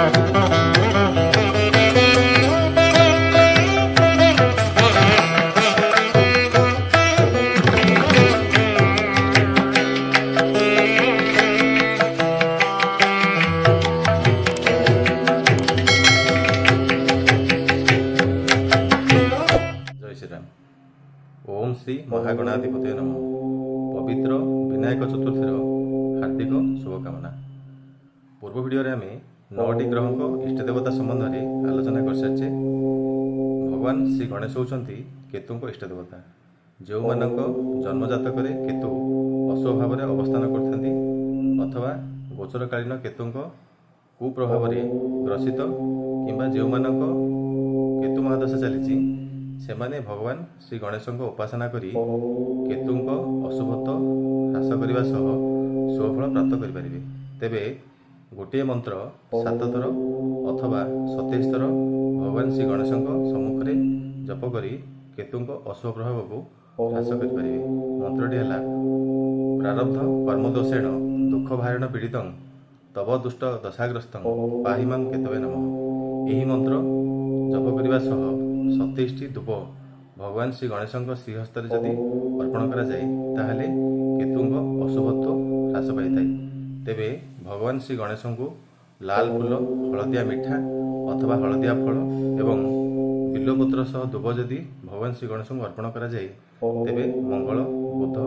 ओम श्री महागणाधिपतये नमः। पवित्र विनायक चतुर्थीर हार्दिक शुभकामना। पूर्व वीडियो आम 9टी ग्रहों इष्टदेवता संबंध में आलोचना कर सारी। भगवान श्री गणेश होती केतु इष्टदेवता, जो मान जन्मजातक केतु अशुभ भाव में अवस्थान करते अथवा गोचरकालीन केतु कुप्रभाव ग्रसित किंबा जो केतु महादशा चली सेमाने भगवान श्री गणेश उपासना करी केतु अशुभत्व ह्रास करने सह शुभफल प्राप्त करें। तेबे गोटे मंत्र 7 थर अथवा 27 थर भगवान श्री गणेश सम्मुख में जप करी केतु अशुभ प्रभाव को ह्रास करें। मंत्रटी है प्रारब्ध कर्मदोषेण दुख भारण पीड़ित तव दुष्ट दशाग्रस्त पाहिमां केतवे नमः। यही मंत्र जप करने सह 27टी धूप भगवान श्री गणेश श्रीहस्त जदि अर्पण करा जाए ताहले केतु अशुभत्व ह्रास पाई। तेबे भगवान श्री गणेश को लाल फूल हलदिया मिठा अथवा हलदिया फल एवं बिल्वपत्र सह धूप जदि भगवान श्री गणेश को अर्पण करा जाए तेबे मंगल बुध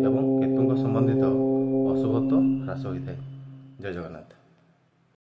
एवं केतु संबंधित अशुभत्व ह्रास होता है। जय जगन्नाथ।